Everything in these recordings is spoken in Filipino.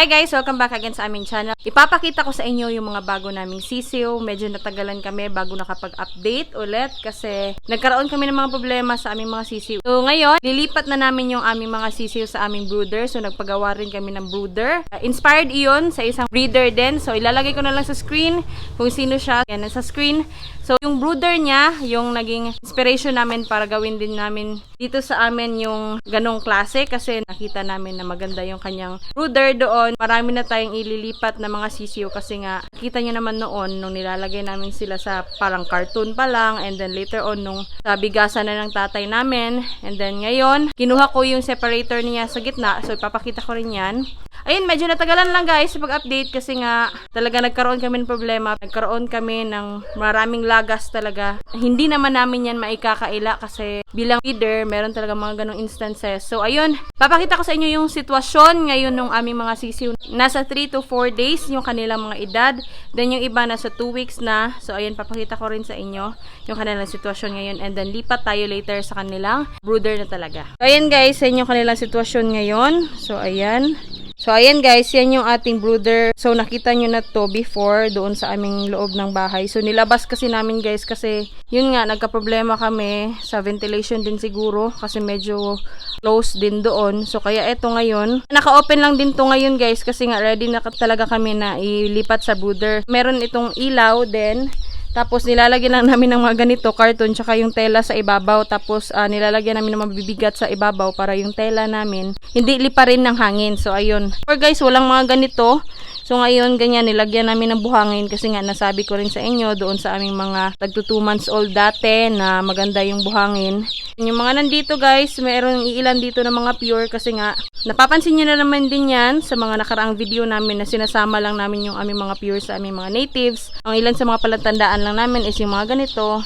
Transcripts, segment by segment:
Hi guys! Welcome back again sa aming channel. Ipapakita ko sa inyo yung mga bago naming sisiw. Medyo natagalan kami bago nakapag-update ulit kasi nagkaroon kami ng mga problema sa aming mga sisiw. So ngayon, lilipat na namin yung aming mga sisiw sa aming brooder. So nagpagawa rin kami ng brooder. Inspired iyon sa isang breeder din. So ilalagay ko na lang sa screen kung sino siya. Yan, sa screen. So yung brooder niya, yung naging inspiration namin para gawin din namin dito sa amin yung ganong klase kasi nakita namin na maganda yung kanyang brooder doon. Marami na tayong ililipat na mga sisiw kasi nga kita nyo naman noon nung nilalagay namin sila sa parang cartoon pa lang and then later on nung sa bigasan na ng tatay namin and then ngayon kinuha ko yung separator niya sa gitna so ipapakita ko rin yan. Ayun, medyo natagalan lang guys sa pag-update kasi nga talaga nagkaroon kami ng problema. Nagkaroon kami ng maraming lagas talaga. Hindi naman namin yan maikakaila kasi bilang feeder, meron talaga mga ganong instances. So ayun, papakita ko sa inyo yung sitwasyon ngayon ng aming mga sisiw. Nasa 3 to 4 days yung kanilang mga edad. Then yung iba nasa 2 weeks na. So ayun, papakita ko rin sa inyo yung kanilang sitwasyon ngayon. And then lipat tayo later sa kanilang brooder na talaga. So ayun guys, sa inyo kanilang sitwasyon ngayon. So ayan. So, ayan guys, yan yung ating brooder. So, nakita nyo na to before doon sa aming loob ng bahay. So, nilabas kasi namin guys kasi yun nga, nagka-problema kami sa ventilation din siguro kasi medyo close din doon. So, kaya eto ngayon. Naka-open lang din to ngayon guys kasi nga ready na talaga kami na ilipat sa brooder. Meron itong ilaw din. Tapos nilalagyan lang namin ng mga ganito, carton, tsaka yung tela sa ibabaw. Tapos nilalagyan namin ng mabibigat sa ibabaw para yung tela namin hindi liparin ng hangin. So ayun. Or guys, walang mga ganito. So ngayon, ganyan, nilagyan namin ng buhangin kasi nga nasabi ko rin sa inyo doon sa aming mga tagto 2 months old dati na maganda yung buhangin. Yung mga nandito guys, mayroon iilan dito na mga pure kasi nga napapansin nyo na naman din yan sa mga nakaraang video namin na sinasama lang namin yung aming mga pure sa aming mga natives. Ang ilan sa mga palatandaan lang namin is yung mga ganito.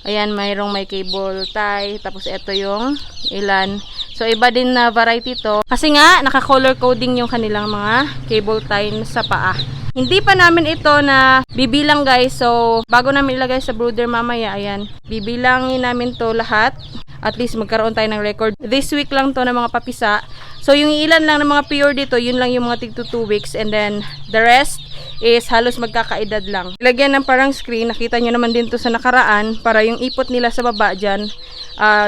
Ayan, mayroong may cable tie. Tapos ito yung ilan. So, iba din na variety to. Kasi nga, naka-color coding yung kanilang mga cable tie sa paa. Hindi pa namin ito na bibilang guys. So, bago namin ilagay sa brooder mamaya, ayan. Bibilangin namin to lahat. At least magkaroon tayo ng record. This week lang to ng mga papisa. So, yung ilan lang ng mga pure dito, yun lang yung mga tig to 2 weeks. And then, the rest is halos magkakaedad lang. Ilagyan ng parang screen. Nakita nyo naman din to sa nakaraan para yung ipot nila sa baba dyan.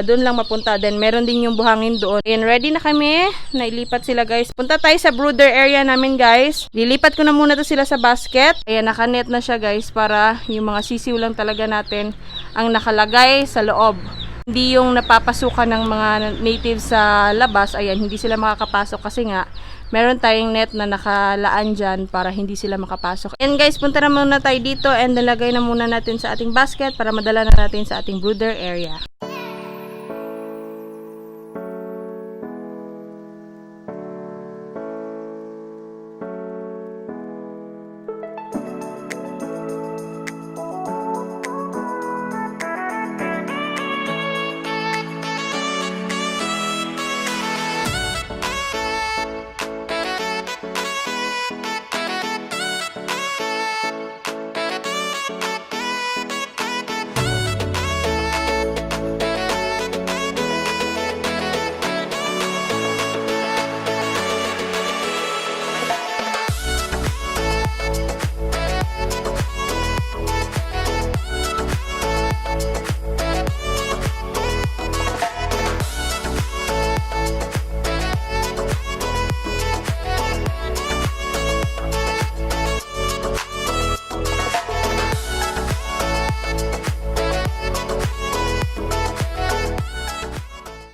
Doon lang mapunta. Then, meron din yung buhangin doon. And ready na kami. Nailipat sila guys. Punta tayo sa brooder area namin guys. Lilipat ko na muna to sila sa basket. Ayan, nakanet na siya guys para yung mga sisiw lang talaga natin ang nakalagay sa loob. Hindi yung napapasukan ng mga natives sa labas. Ayan, hindi sila makakapasok kasi nga meron tayong net na nakalaan dyan para hindi sila makapasok. And guys, punta na muna tayo dito and nalagay na muna natin sa ating basket para madala na natin sa ating brooder area.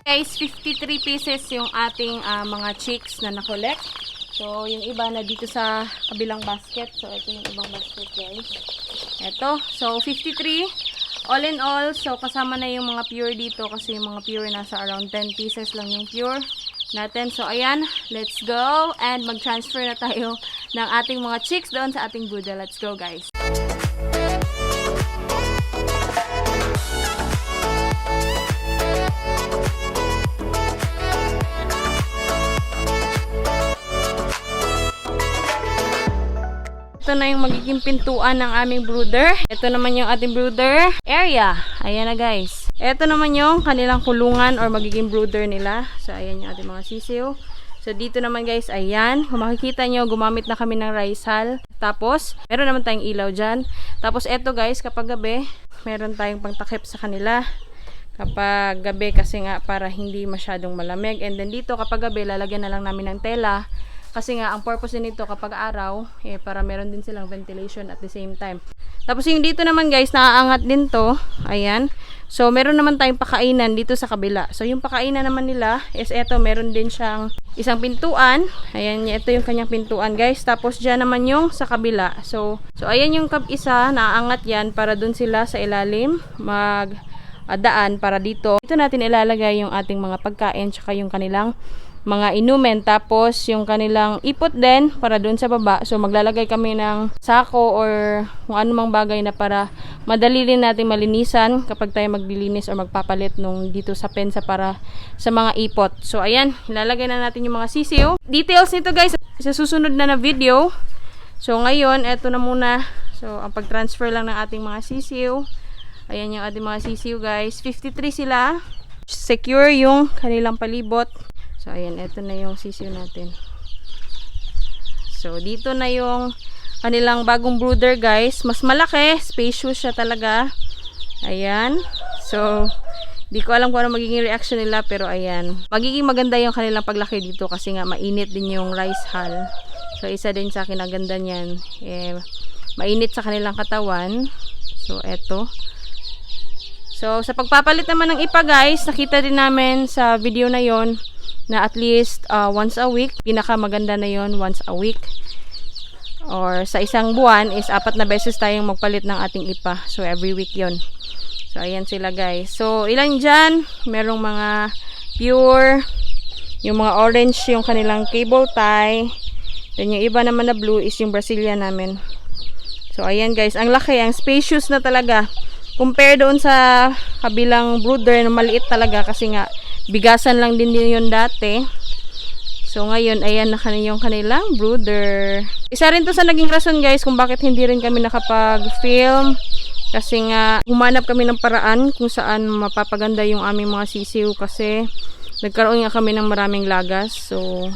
Guys, 53 pieces yung ating mga chicks na na-collect. So, yung iba na dito sa kabilang basket. So, ito yung ibang basket guys. Ito. So, 53. All in all, so kasama na yung mga pure dito kasi yung mga pure nasa around 10 pieces lang yung pure natin. So, ayan. Let's go. And mag-transfer na tayo ng ating mga chicks doon sa ating brooder. Let's go guys. Ito na yung magiging pintuan ng aming brooder. Ito naman yung ating brooder area. Ayan na guys. Ito naman yung kanilang kulungan or magiging brooder nila. So, ayan yung ating mga sisiw. So, dito naman guys, ayan. Kung makikita nyo, gumamit na kami ng rice hull. Tapos, meron naman tayong ilaw dyan. Tapos, eto guys, kapag gabi, meron tayong pangtakip sa kanila. Kapag gabi, kasi nga, para hindi masyadong malamig. And then dito, kapag gabi, lalagyan na lang namin ng tela. Kasi nga, ang purpose din nito kapag araw, para meron din silang ventilation at the same time. Tapos, yung dito naman guys, naaangat din to. Ayan. So, meron naman tayong pakainan dito sa kabila. So, yung pakainan naman nila is eto, meron din siyang isang pintuan. Ayan, ito yung kanyang pintuan, guys. Tapos, dyan naman yung sa kabila. So ayan yung isa, naaangat yan para dun sila sa ilalim daan para dito. Dito natin ilalagay yung ating mga pagkain tsaka yung kanilang mga inumin. Tapos, yung kanilang ipot din para dun sa baba. So, maglalagay kami ng sako or kung anumang bagay na para madali rin natin malinisan kapag tayo maglilinis o magpapalit nung dito sa pensa para sa mga ipot. So, ayan. Ilalagay na natin yung mga sisiw. Details nito guys, sa susunod na video. So, ngayon, eto na muna. So, ang pag-transfer lang ng ating mga sisiw. Ayan yung ating mga sisiw guys. 53 sila. Secure yung kanilang palibot. So, ayan, ito na yung sisiw natin. So, dito na yung kanilang bagong brooder, guys. Mas malaki, spacious siya talaga. Ayan. So, di ko alam kung ano magiging reaction nila, pero ayan. Magiging maganda yung kanilang paglaki dito kasi nga mainit din yung rice hull. So, isa din sa akin ang ganda niyan. Mainit sa kanilang katawan. So, eto. So, sa pagpapalit naman ng ipa, guys, nakita din namin sa video na yon na at least once a week. Pinaka maganda na yon, once a week. Or sa isang buwan is 4 na beses tayong magpalit ng ating ipa. So, every week yon. So, ayan sila guys. So, ilan dyan? Merong mga pure. Yung mga orange yung kanilang cable tie. Then, yung iba naman na blue is yung Brazilian namin. So, ayan guys. Ang laki. Ang spacious na talaga. Compare doon sa kabilang brooder na maliit talaga kasi nga bigasan lang din yun dati. So, ngayon, ayan na yung kanilang brooder. Isa rin to sa naging rason, guys, kung bakit hindi rin kami nakapag-film. Kasi nga, humanap kami ng paraan kung saan mapapaganda yung aming mga sisiw. Kasi, nagkaroon nga kami ng maraming lagas. So,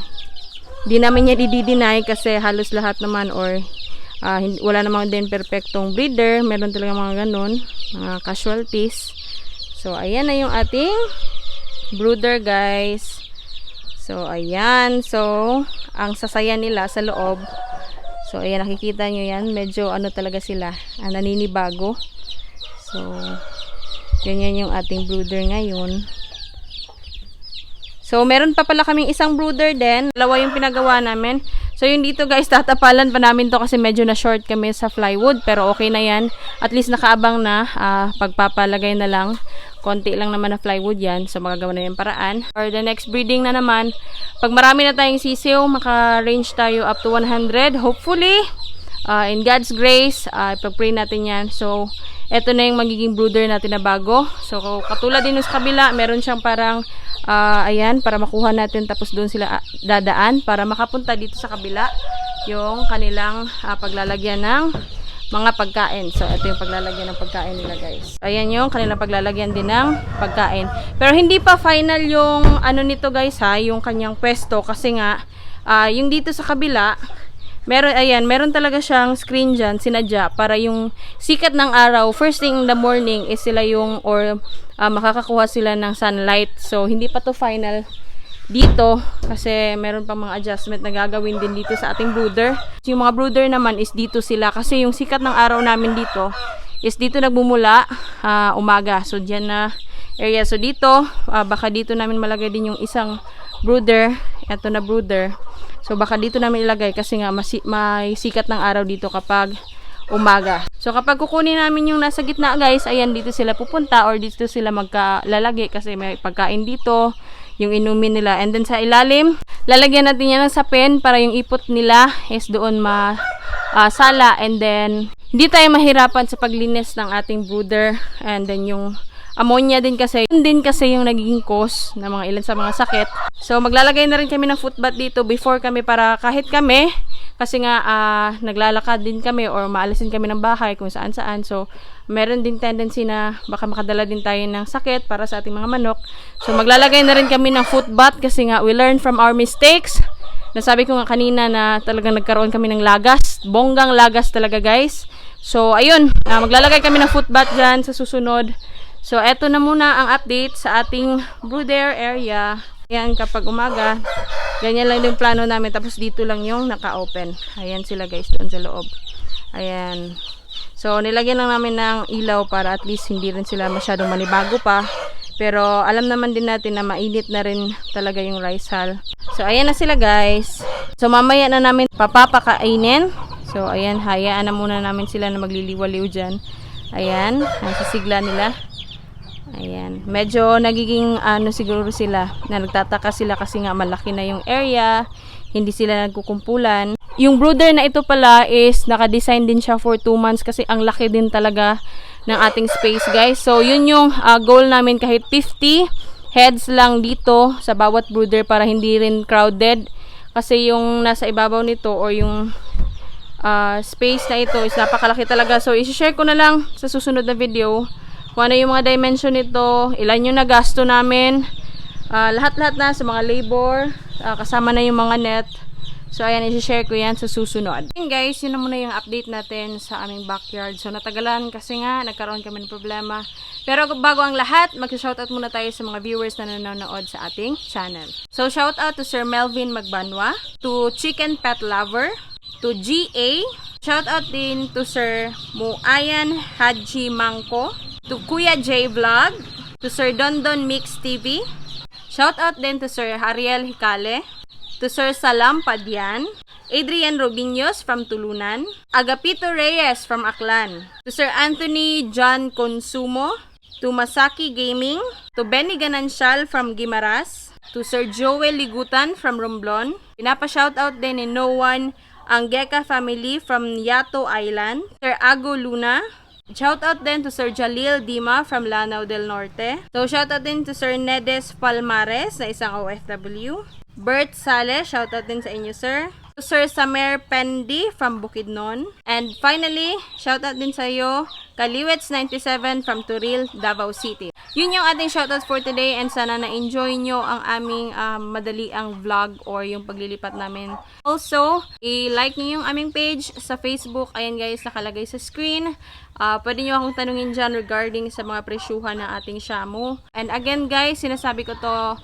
di namin niya i-deny kasi halos lahat naman or wala namang din perfectong breeder. Meron talaga mga ganun, mga casualties. So, ayan na yung ating brooder guys. So, ayan. So, ang sasaya nila sa loob. So, ayan, nakikita nyo yan. Medyo ano talaga sila. Naninibago. So, ganyan yung ating brooder ngayon. So, meron pa pala kaming isang brooder din. 2 yung pinagawa namin. So, yung dito guys, tatapalan pa namin to kasi medyo na short kami sa plywood. Pero okay na yan. At least nakaabang na. Pagpapalagay na lang. Konti lang naman na plywood yan. So, magagawa na yung paraan. For the next breeding na naman, pag marami na tayong sisiw, maka-range tayo up to 100. Hopefully, in God's grace, ipag-pray natin yan. So, eto na yung magiging brooder natin na bago. So, katulad din sa kabila, meron siyang parang, ayan, para makuha natin. Tapos doon sila dadaan para makapunta dito sa kabila yung kanilang paglalagyan ng mga pagkain. So, ito yung paglalagyan ng pagkain nila guys. Ayan yung kanilang paglalagyan din ng pagkain. Pero hindi pa final yung ano nito guys ha, yung kanyang pwesto. Kasi nga, yung dito sa kabila, meron talaga siyang screen dyan, sinadya, para yung sikat ng araw, first thing in the morning is sila yung, makakakuha sila ng sunlight. So, hindi pa to final dito kasi meron pa mga adjustment na gagawin din dito sa ating brooder. Yung mga brooder naman is dito sila kasi yung sikat ng araw namin dito is dito nagmumula umaga. So dyan na area. So dito, baka dito namin malagay din yung isang brooder. Ito na brooder. So baka dito namin ilagay kasi nga may sikat ng araw dito kapag umaga. So kapag kukunin namin yung nasa gitna guys, ayan dito sila pupunta or dito sila magkalalagay kasi may pagkain dito, yung inumin nila. And then sa ilalim, lalagyan natin yan ng sapin para yung ipot nila is doon sala. And then, hindi tayo mahirapan sa paglinis ng ating brooder. And then yung ammonia din kasi, yun din kasi yung nagiging cause ng mga ilan sa mga sakit. So maglalagay na rin kami ng footbath dito before kami para kahit kami Kasi nga, naglalakad din kami or maalisin kami ng bahay kung saan-saan. So, meron din tendency na baka makadala din tayo ng sakit para sa ating mga manok. So, maglalagay na rin kami ng foot bath kasi nga, we learn from our mistakes. Nasabi ko nga kanina na talagang nagkaroon kami ng lagas. Bonggang lagas talaga, guys. So, ayun. Maglalagay kami ng foot bath dyan sa susunod. So, eto na muna ang update sa ating brooder area. Ayan, kapag umaga, ganyan lang yung plano namin. Tapos, dito lang yung naka-open. Ayan sila, guys, doon sa loob. Ayan. So, nilagyan lang namin ng ilaw para at least hindi rin sila masyadong manibago pa. Pero, alam naman din natin na mainit na rin talaga yung rice hull. So, ayan na sila, guys. So, mamaya na namin papapakainin. So, ayan, hayaan na muna namin sila na magliliwaliw dyan. Ayan, nasisigla nila. Ayan, medyo nagiging siguro sila na nagtataka sila kasi nga malaki na yung area, hindi sila nagkukumpulan. Yung brooder na ito pala is naka-design din siya for 2 months kasi ang laki din talaga ng ating space, guys. So, yun yung goal namin, kahit 50 heads lang dito sa bawat brooder para hindi rin crowded. Kasi yung nasa ibabaw nito or yung space na ito is napakalaki talaga. So, isi-share ko na lang sa susunod na video kung ano yung mga dimension nito, ilan yung nagasto namin, lahat-lahat na sa mga labor, kasama na yung mga net. So, ayan, isi-share ko yan sa susunod. And guys, yun na muna yung update natin sa aming backyard. So, natagalan kasi nga, nagkaroon kami ng problema. Pero bago ang lahat, mag-shoutout muna tayo sa mga viewers na nanonood sa ating channel. So, shoutout to Sir Melvin Magbanwa, to Chicken Pet Lover, to GA, shoutout din to Sir Muayan Haji Mangko, to Kuya J Vlog, to Sir Dondon Mix TV, shoutout din to Sir Ariel Hikale, to Sir Salam Padian, Adrian Robiños from Tulunan, Agapito Reyes from Aklan, to Sir Anthony John Consumo, to Masaki Gaming, to Benny Ganancial from Guimaras, to Sir Joel Ligutan from Romblon. Pinapa-shoutout din ni No One ang Geka family from Yato Island, Sir Ago Luna. Shoutout din to Sir Jalil Dima from Lanao del Norte. So, shoutout din to Sir Nedes Palmares na isang OFW. Bert Sale, shoutout din sa inyo, sir. To Sir Samer Pendi from Bukidnon. And finally, shoutout din sa iyo, Kaliwets97 from Turil, Davao City. Yun yung ating shoutout for today and sana na-enjoy nyo ang aming madaliang vlog or yung paglilipat namin. Also, i-like nyo yung aming page sa Facebook. Ayan guys, nakalagay sa screen. Pwede nyo akong tanungin dyan regarding sa mga presyuhan ng ating shamu. And again guys, sinasabi ko to,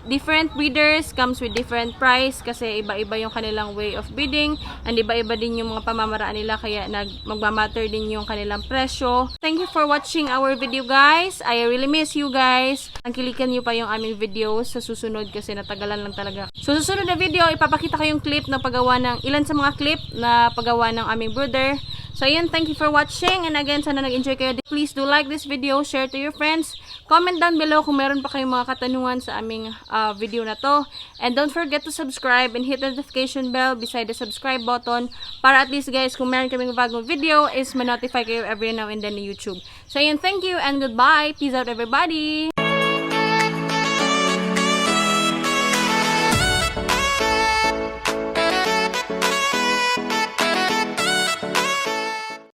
different breeders comes with different price kasi iba-iba yung kanilang way of bidding and iba-iba din yung mga pamamaraan nila kaya magmamatter din yung kanilang presyo. Thank you for watching our video guys. I really miss you guys. Tangkilikan nyo pa yung aming videos sa susunod kasi natagalan lang talaga. So susunod na video, ipapakita ko yung clip ng paggawa ng ilan sa mga clip na paggawa ng aming brooder. So ayun, thank you for watching and again, sana nag-enjoy kayo. Please do like this video, share to your friends, comment down below kung meron pa kayong mga katanungan sa aming video na to. And don't forget to subscribe and hit the notification bell beside the subscribe button para at least guys, kung meron kaming bagong video is ma-notify kayo every now and then na YouTube. So ayun, thank you and goodbye. Peace out everybody!